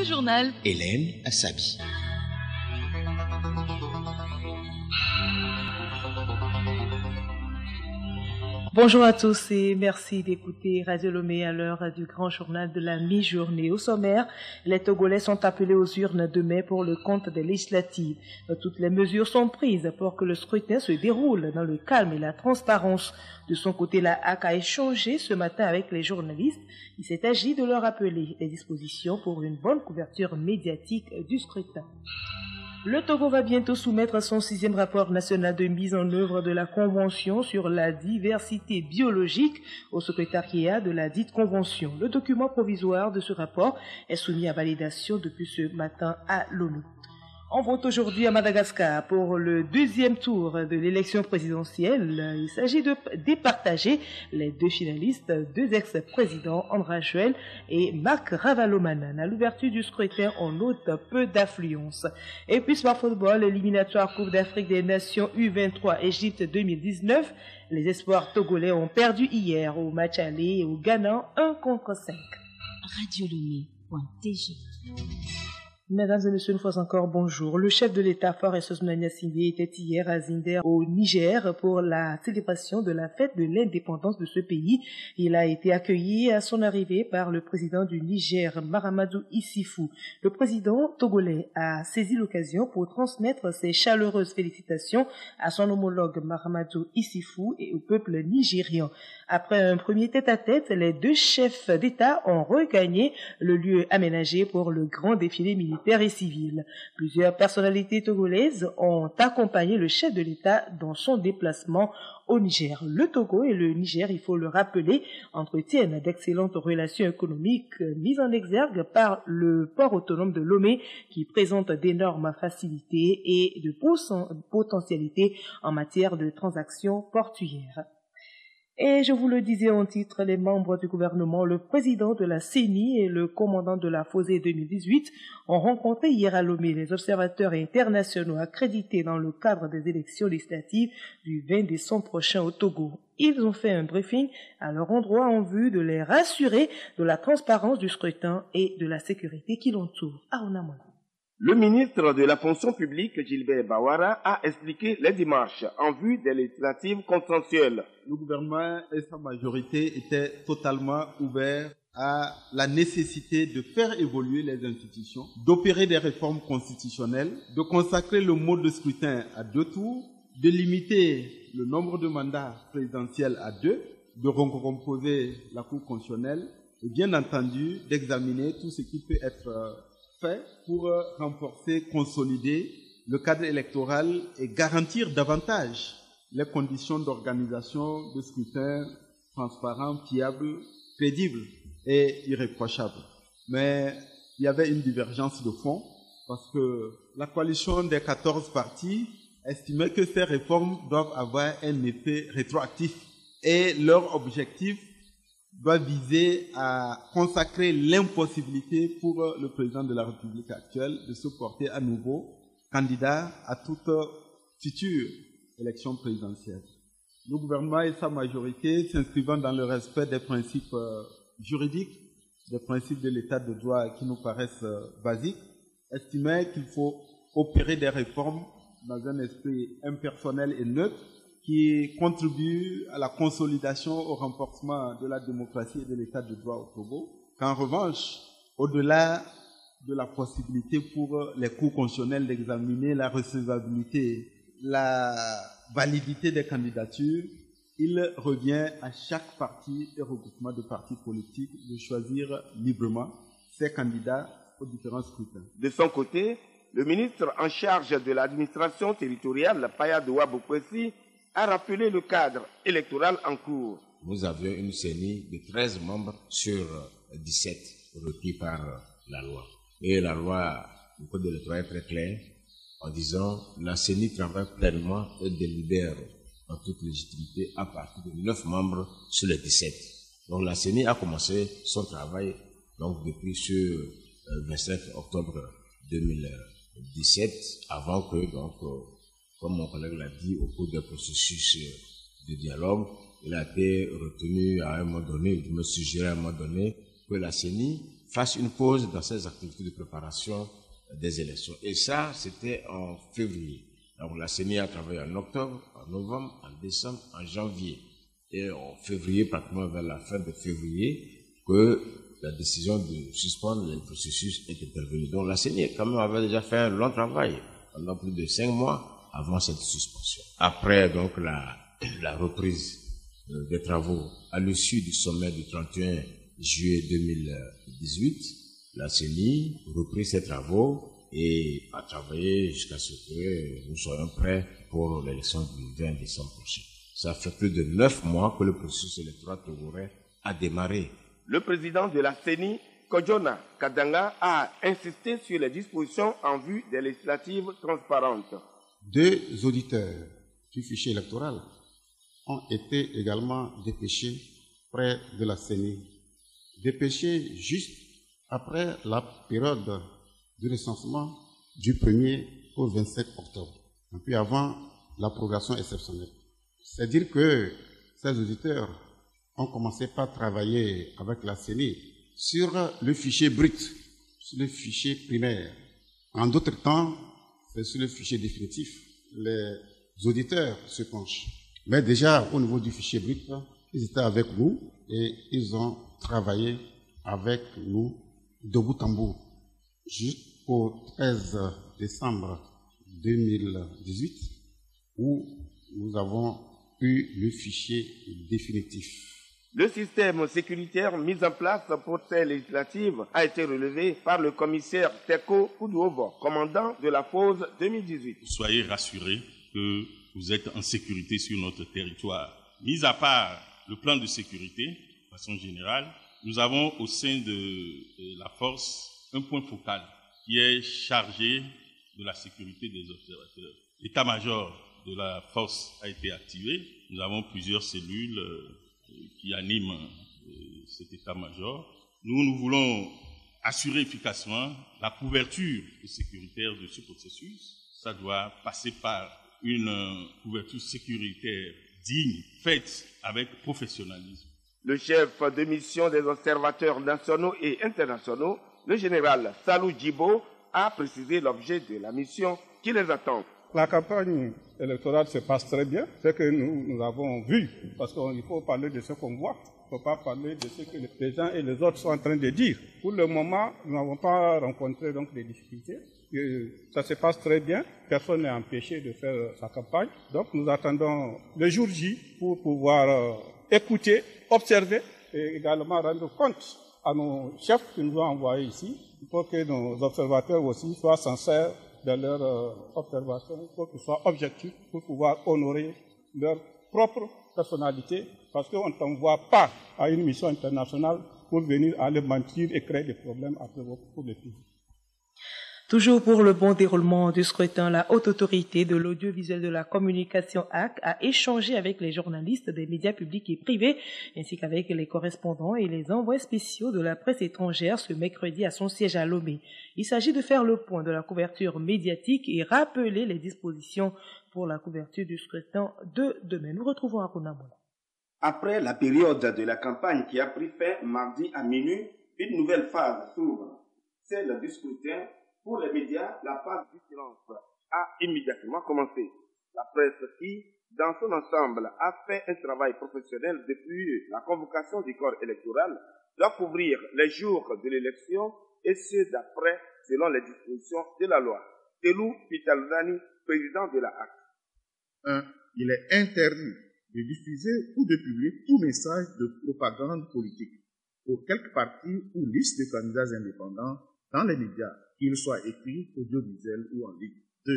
journal. Hélène Assabi. Bonjour à tous et merci d'écouter Radio Lomé à l'heure du grand journal de la mi-journée. Au sommaire, les Togolais sont appelés aux urnes demain pour le compte des législatives. Toutes les mesures sont prises pour que le scrutin se déroule dans le calme et la transparence. De son côté, la HAC a échangé ce matin avec les journalistes. Il s'est agi de leur rappeler les dispositions pour une bonne couverture médiatique du scrutin. Le Togo va bientôt soumettre son 6e rapport national de mise en œuvre de la Convention sur la diversité biologique au secrétariat de la dite Convention. Le document provisoire de ce rapport est soumis à validation depuis ce matin à Lomé. On vote aujourd'hui à Madagascar pour le 2e tour de l'élection présidentielle. Il s'agit de départager les deux finalistes, deux ex-présidents, André Joël et Marc Ravalomanana. À l'ouverture du scrutin, on note peu d'affluence. Et puis, sport football, éliminatoire Coupe d'Afrique des Nations U23 Égypte 2019. Les espoirs togolais ont perdu hier au match aller au Ghana 1-5. Radiolomé.tg. Mesdames et messieurs, une fois encore, bonjour. Le chef de l'État, Faure Ousmane Sindé, était hier à Zinder, au Niger, pour la célébration de la fête de l'indépendance de ce pays. Il a été accueilli à son arrivée par le président du Niger, Mahamadou Issoufou. Le président togolais a saisi l'occasion pour transmettre ses chaleureuses félicitations à son homologue Mahamadou Issoufou et au peuple nigérian. Après un premier tête-à-tête, les deux chefs d'État ont regagné le lieu aménagé pour le grand défilé militaire et civil. Plusieurs personnalités togolaises ont accompagné le chef de l'État dans son déplacement au Niger. Le Togo et le Niger, il faut le rappeler, entretiennent d'excellentes relations économiques mises en exergue par le port autonome de Lomé qui présente d'énormes facilités et de potentialités en matière de transactions portuaires. Et je vous le disais en titre, les membres du gouvernement, le président de la CENI et le commandant de la FOSE 2018 ont rencontré hier à Lomé les observateurs internationaux accrédités dans le cadre des élections législatives du 20 décembre prochain au Togo. Ils ont fait un briefing à leur endroit en vue de les rassurer de la transparence du scrutin et de la sécurité qui l'entoure. Aounamona. Le ministre de la fonction publique, Gilbert Bawara, a expliqué les démarches en vue des législatives consensuelles. Le gouvernement et sa majorité étaient totalement ouverts à la nécessité de faire évoluer les institutions, d'opérer des réformes constitutionnelles, de consacrer le mode de scrutin à 2 tours, de limiter le nombre de mandats présidentiels à 2, de recomposer la Cour constitutionnelle et bien entendu d'examiner tout ce qui peut être fait pour renforcer, consolider le cadre électoral et garantir davantage les conditions d'organisation de scrutin transparents, fiables, crédibles et irréprochables. Mais il y avait une divergence de fond parce que la coalition des 14 partis estimait que ces réformes doivent avoir un effet rétroactif et leur objectif doit viser à consacrer l'impossibilité pour le président de la République actuelle de se porter à nouveau candidat à toute future élection présidentielle. Le gouvernement et sa majorité, s'inscrivant dans le respect des principes juridiques, des principes de l'état de droit qui nous paraissent basiques, estimaient qu'il faut opérer des réformes dans un esprit impersonnel et neutre qui contribue à la consolidation, au renforcement de la démocratie et de l'état de droit au Togo, qu'en revanche, au-delà de la possibilité pour les cours constitutionnels d'examiner la recevabilité, la validité des candidatures, il revient à chaque parti et regroupement de partis politiques de choisir librement ses candidats aux différents scrutins. De son côté, le ministre en charge de l'administration territoriale, Payadoua Bokwesi, a rappelé le cadre électoral en cours. Nous avions une CENI de 13 membres sur 17 requis par la loi. Et la loi du code électoral est très claire en disant la CENI travaille pleinement et délibère en toute légitimité à partir de 9 membres sur les 17. Donc la CENI a commencé son travail donc depuis ce 25 octobre 2017 avant que donc comme mon collègue l'a dit, au cours du processus de dialogue, il a été retenu à un moment donné, il me suggérait à un moment donné que la CENI fasse une pause dans ses activités de préparation des élections. Et ça, c'était en février. Donc la CENI a travaillé en octobre, en novembre, en décembre, en janvier. Et en février, pratiquement vers la fin de février, que la décision de suspendre le processus est intervenue. Donc la CENI, quand même, avait déjà fait un long travail pendant plus de 5 mois avant cette suspension. Après, donc, la reprise des travaux à l'issue du sommet du 31 juillet 2018, la CENI reprit ses travaux et a travaillé jusqu'à ce que nous soyons prêts pour l'élection du 20 décembre prochain. Ça fait plus de 9 mois que le processus électoral togolais a démarré. Le président de la CENI, Kojona Kadanga, a insisté sur les dispositions en vue des législatives transparentes. 2 auditeurs du fichier électoral ont été également dépêchés près de la CENI. Dépêchés juste après la période de recensement du 1er au 27 octobre, et puis avant la progression exceptionnelle. C'est-à-dire que ces auditeurs ont commencé par travailler avec la CENI sur le fichier brut, sur le fichier primaire. En d'autres temps, c'est sur le fichier définitif. Les auditeurs se penchent. Mais déjà, au niveau du fichier brut, ils étaient avec nous et ils ont travaillé avec nous de bout en bout jusqu'au 13 décembre 2018 où nous avons eu le fichier définitif. Le système sécuritaire mis en place pour ces législatives a été relevé par le commissaire Teko Koudouovo, commandant de la FOSE 2018. Soyez rassurés que vous êtes en sécurité sur notre territoire. Mis à part le plan de sécurité, de façon générale, nous avons au sein de la force un point focal qui est chargé de la sécurité des observateurs. L'état-major de la force a été activé. Nous avons plusieurs cellules qui animent cet état-major. Nous voulons assurer efficacement la couverture sécuritaire de ce processus. Ça doit passer par une couverture sécuritaire digne, faite avec professionnalisme. Le chef de mission des observateurs nationaux et internationaux, le général Salou Djibo, a précisé l'objet de la mission qui les attend. La campagne électorale se passe très bien, c'est que nous avons vu, parce qu'il faut parler de ce qu'on voit, il ne faut pas parler de ce que les gens et les autres sont en train de dire. Pour le moment, nous n'avons pas rencontré donc des difficultés. Ça se passe très bien, personne n'est empêché de faire sa campagne. Donc nous attendons le jour J pour pouvoir écouter, observer et également rendre compte à nos chefs qui nous ont envoyés ici. Il faut que nos observateurs aussi soient sincères dans leur observation, il faut qu'ils soient objectifs pour pouvoir honorer leur propre personnalité, parce qu'on ne t'envoie pas à une mission internationale pour venir aller mentir et créer des problèmes après pour les pays. Toujours pour le bon déroulement du scrutin, la Haute Autorité de l'Audiovisuel de la Communication HAC a échangé avec les journalistes des médias publics et privés, ainsi qu'avec les correspondants et les envoyés spéciaux de la presse étrangère ce mercredi à son siège à Lomé. Il s'agit de faire le point de la couverture médiatique et rappeler les dispositions pour la couverture du scrutin de demain. Nous retrouvons Aruna Mola. Après la période de la campagne qui a pris fin mardi à minuit, une nouvelle phase s'ouvre, celle du scrutin. Pour les médias, la phase du silence a immédiatement commencé. La presse qui, dans son ensemble, a fait un travail professionnel depuis la convocation du corps électoral, doit couvrir les jours de l'élection et ceux d'après, selon les dispositions de la loi. Telou Pitalzani, président de la HAC. 1. Il est interdit de diffuser ou de publier tout message de propagande politique pour quelque parti ou liste de candidats indépendants dans les médias, qu'ils soient écrits, audiovisuels ou en ligne. 2.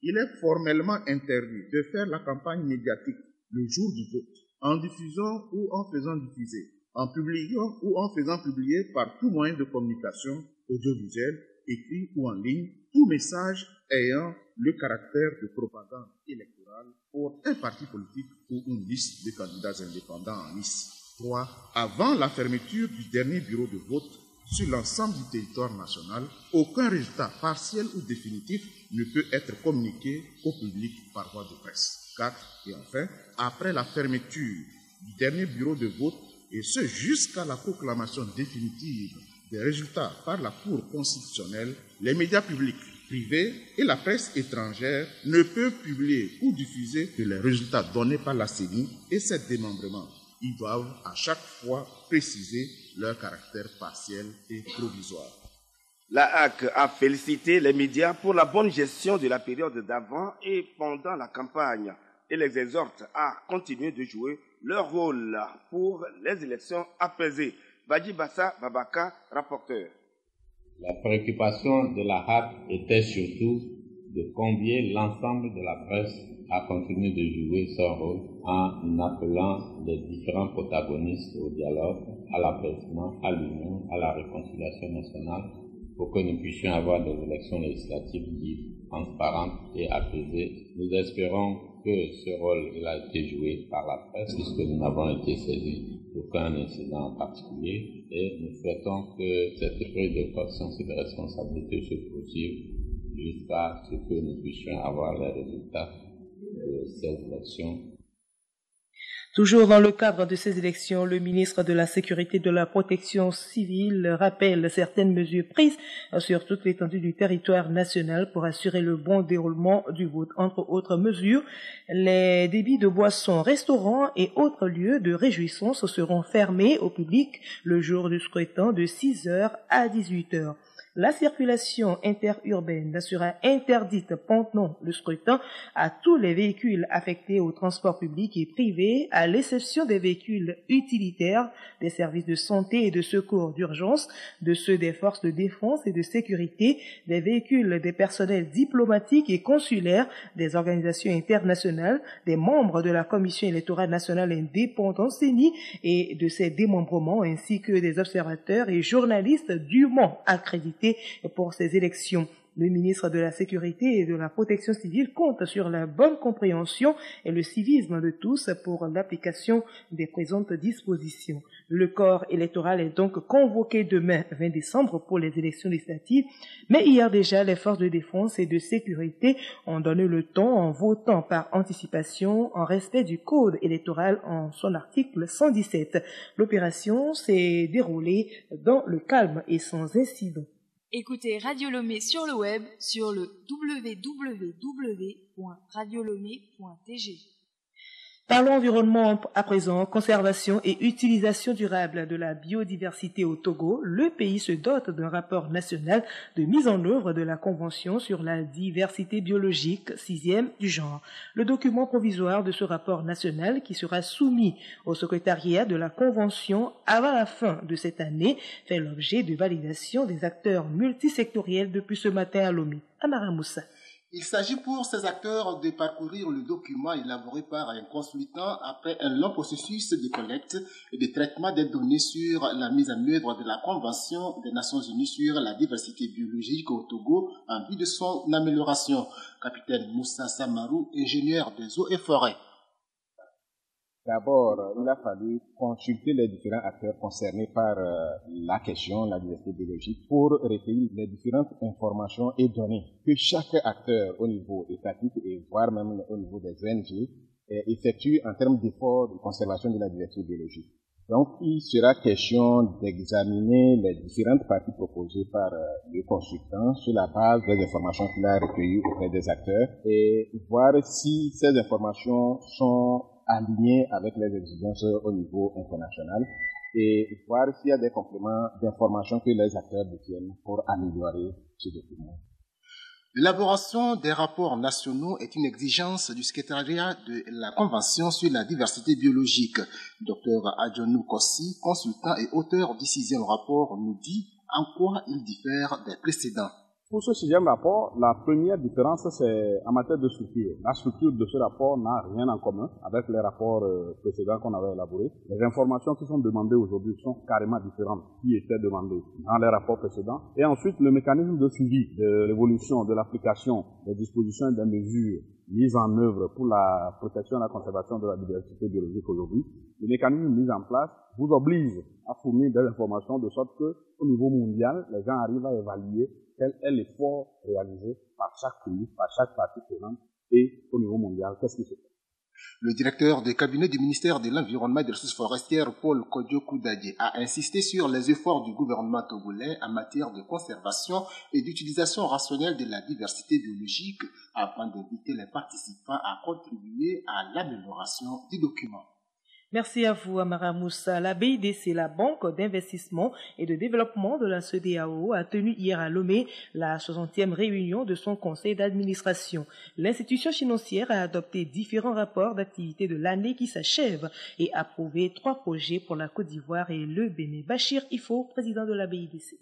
Il est formellement interdit de faire la campagne médiatique le jour du vote, en diffusant ou en faisant diffuser, en publiant ou en faisant publier par tout moyen de communication, audiovisuel, écrit ou en ligne, tout message ayant le caractère de propagande électorale pour un parti politique ou une liste de candidats indépendants en lice. 3. Avant la fermeture du dernier bureau de vote, sur l'ensemble du territoire national, aucun résultat partiel ou définitif ne peut être communiqué au public par voie de presse. 4. Et enfin, après la fermeture du dernier bureau de vote, et ce jusqu'à la proclamation définitive des résultats par la Cour constitutionnelle, les médias publics, privés et la presse étrangère ne peuvent publier ou diffuser que les résultats donnés par la CENI et ses démembrements. Ils doivent à chaque fois préciser leur caractère partiel et provisoire. La HAC a félicité les médias pour la bonne gestion de la période d'avant et pendant la campagne et les exhorte à continuer de jouer leur rôle pour les élections apaisées. Badji Bassa Babaka, rapporteur. La préoccupation de la HAC était surtout de convier l'ensemble de la presse à continuer de jouer son rôle en appelant les différents protagonistes au dialogue, à l'apaisement, à l'union, à la réconciliation nationale, pour que nous puissions avoir des élections législatives libres, transparentes et apaisées. Nous espérons que ce rôle a été joué par la presse, puisque nous n'avons été saisis d'aucun incident en particulier, et nous souhaitons que cette prise de conscience et de responsabilité se poursuive jusqu'à ce que nous puissions avoir les résultats de ces élections. Toujours dans le cadre de ces élections, le ministre de la Sécurité et de la Protection civile rappelle certaines mesures prises sur toute l'étendue du territoire national pour assurer le bon déroulement du vote. Entre autres mesures, les débits de boissons, restaurants et autres lieux de réjouissance seront fermés au public le jour du scrutin de 6h à 18h. La circulation interurbaine sera interdite pendant le scrutin à tous les véhicules affectés au transport public et privé, à l'exception des véhicules utilitaires, des services de santé et de secours d'urgence, de ceux des forces de défense et de sécurité, des véhicules des personnels diplomatiques et consulaires, des organisations internationales, des membres de la Commission électorale nationale indépendante CENI et de ses démembrements, ainsi que des observateurs et journalistes dûment accrédités pour ces élections. Le ministre de la Sécurité et de la Protection civile compte sur la bonne compréhension et le civisme de tous pour l'application des présentes dispositions. Le corps électoral est donc convoqué demain 20 décembre pour les élections législatives, mais hier déjà les forces de défense et de sécurité ont donné le ton en votant par anticipation en respect du code électoral en son article 117. L'opération s'est déroulée dans le calme et sans incident. Écoutez Radio Lomé sur le web sur le www.radiolomé.tg. Parlons environnement à présent, conservation et utilisation durable de la biodiversité au Togo. Le pays se dote d'un rapport national de mise en œuvre de la Convention sur la diversité biologique 6e du genre. Le document provisoire de ce rapport national, qui sera soumis au secrétariat de la Convention avant la fin de cette année, fait l'objet de validation des acteurs multisectoriels depuis ce matin à Lomé. Amara Moussa. Il s'agit pour ces acteurs de parcourir le document élaboré par un consultant après un long processus de collecte et de traitement des données sur la mise en œuvre de la Convention des Nations Unies sur la diversité biologique au Togo en vue de son amélioration. Capitaine Moussa Samarou, ingénieur des eaux et forêts. D'abord, il a fallu consulter les différents acteurs concernés par la question, la diversité biologique, pour recueillir les différentes informations et données que chaque acteur au niveau étatique et voire même au niveau des ONG effectue en termes d'efforts de conservation de la diversité biologique. Donc, il sera question d'examiner les différentes parties proposées par le consultant sur la base des informations qu'il a recueillies auprès des acteurs et voir si ces informations sont alignées avec les exigences au niveau international et voir s'il y a des compléments d'informations que les acteurs détiennent pour améliorer ce document. L'élaboration des rapports nationaux est une exigence du secrétariat de la Convention sur la diversité biologique. Dr Adjonou Kossi, consultant et auteur du 6e rapport, nous dit en quoi il diffère des précédents. Pour ce 6e rapport, la première différence, c'est en matière de structure. La structure de ce rapport n'a rien en commun avec les rapports précédents qu'on avait élaborés. Les informations qui sont demandées aujourd'hui sont carrément différentes qui étaient demandées dans les rapports précédents. Et ensuite, le mécanisme de suivi de l'évolution, de l'application des dispositions et des mesures mises en œuvre pour la protection et la conservation de la diversité biologique aujourd'hui, le mécanisme mis en place vous oblige à fournir des informations de sorte que, au niveau mondial, les gens arrivent à évaluer quel est l'effort réalisé par chaque pays, par chaque partie prenante et au niveau mondial, qu'est-ce qui se fait. Le directeur de cabinet du ministère de l'Environnement et des Ressources forestières, Paul Kodjo-Koudadje, a insisté sur les efforts du gouvernement togolais en matière de conservation et d'utilisation rationnelle de la diversité biologique afin d'inviter les participants à contribuer à l'amélioration du document. Merci à vous, Amara Moussa. La BIDC, la Banque d'investissement et de développement de la CEDEAO, a tenu hier à Lomé la 60e réunion de son conseil d'administration. L'institution financière a adopté différents rapports d'activité de l'année qui s'achève et approuvé 3 projets pour la Côte d'Ivoire et le Bénin. Bachir Ifo, président de la BIDC.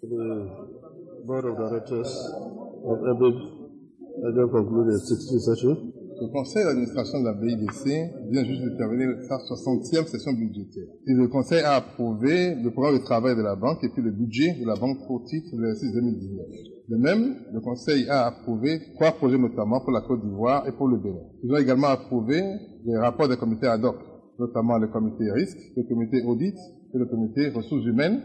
Le conseil d'administration de la BIDC vient juste de terminer sa 60e session budgétaire. Et le conseil a approuvé le programme de travail de la banque et puis le budget de la banque pour titre de l'exercice 2019. De même, le conseil a approuvé 3 projets notamment pour la Côte d'Ivoire et pour le Bénin. Ils ont également approuvé les rapports des comités ad hoc, notamment le comité risque, le comité audit et le comité ressources humaines,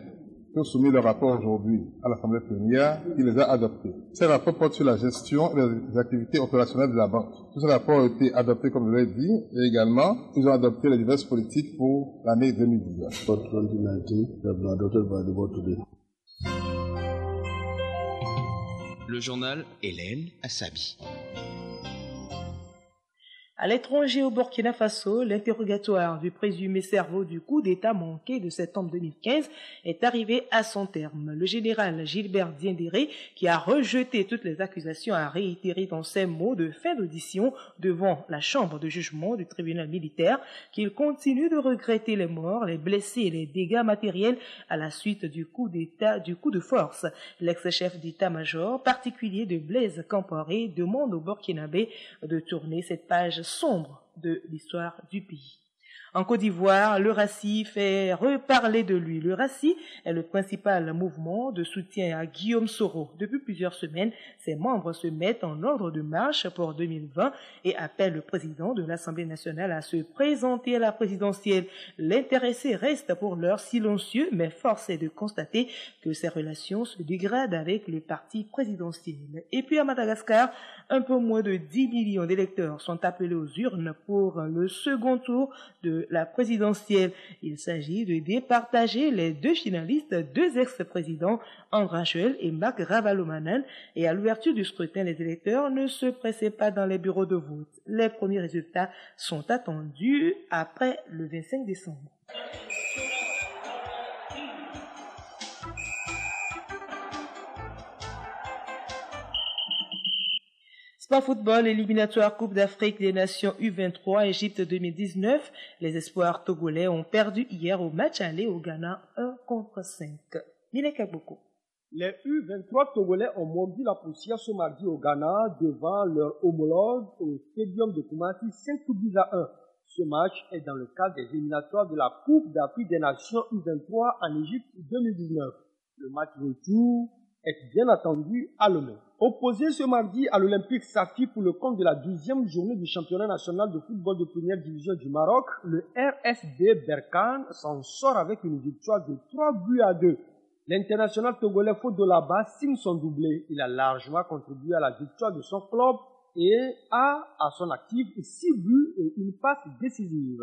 qui ont soumis leur rapport aujourd'hui à l'Assemblée plénière, qui les a adoptés. Ces rapports portent sur la gestion et les activités opérationnelles de la banque. Tous ces rapports ont été adoptés, comme je l'ai dit, et également, ils ont adopté les diverses politiques pour l'année 2019. Le journal Hélène Assabi. À l'étranger, au Burkina Faso, l'interrogatoire du présumé cerveau du coup d'État manqué de septembre 2015 est arrivé à son terme. Le général Gilbert Diendéré, qui a rejeté toutes les accusations, a réitéré dans ses mots de fin d'audition devant la chambre de jugement du tribunal militaire qu'il continue de regretter les morts, les blessés et les dégâts matériels à la suite du coup d'État, du coup de force. L'ex-chef d'état-major particulier de Blaise Compaoré demande au Burkinabé de tourner cette page sombre de l'histoire du pays. En Côte d'Ivoire, le RACI fait reparler de lui. Le RACI est le principal mouvement de soutien à Guillaume Soro. Depuis plusieurs semaines, ses membres se mettent en ordre de marche pour 2020 et appellent le président de l'Assemblée nationale à se présenter à la présidentielle. L'intéressé reste pour l'heure silencieux, mais force est de constater que ses relations se dégradent avec le parti présidentiel. Et puis à Madagascar, un peu moins de 10 millions d'électeurs sont appelés aux urnes pour le second tour de la présidentielle. Il s'agit de départager les 2 finalistes, 2 ex-présidents, André Joël et Marc Ravalomanen. Et à l'ouverture du scrutin, les électeurs ne se pressaient pas dans les bureaux de vote. Les premiers résultats sont attendus après le 25 décembre. Sport football, éliminatoire Coupe d'Afrique des Nations U23 Égypte 2019. Les espoirs togolais ont perdu hier au match aller au Ghana 1-5. Mileka Boko. Les U23 togolais ont mordu la poussière ce mardi au Ghana devant leur homologue au stadium de Koumassi 5-1. Ce match est dans le cadre des éliminatoires de la Coupe d'Afrique des Nations U23 en Égypte 2019. Le match retour est bien attendu à Lomé. Opposé ce mardi à l'Olympique Safi pour le compte de la 12e journée du championnat national de football de première division du Maroc, le RSD Berkane s'en sort avec une victoire de 3-2. L'international togolais Fodolaba signe son doublé. Il a largement contribué à la victoire de son club et a à son actif 6 buts et une passe décisive.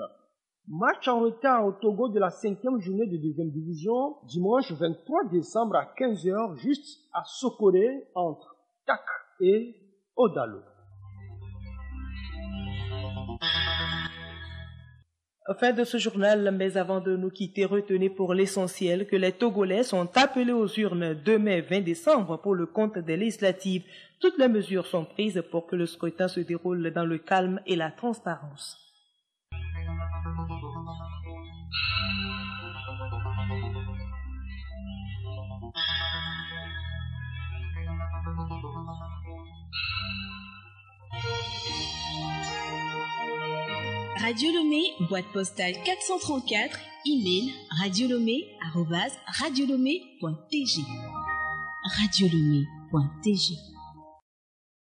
Match en retard au Togo de la 5e journée de 2e division, dimanche 23 décembre à 15h, juste à Sokoré, entre Tak et Odalo. Fin de ce journal, mais avant de nous quitter, retenez pour l'essentiel que les Togolais sont appelés aux urnes demain 20 décembre pour le compte des législatives. Toutes les mesures sont prises pour que le scrutin se déroule dans le calme et la transparence. Radio Lomé, boîte postale 434, email radiolomé@radiolomé.tg. radiolomé.tg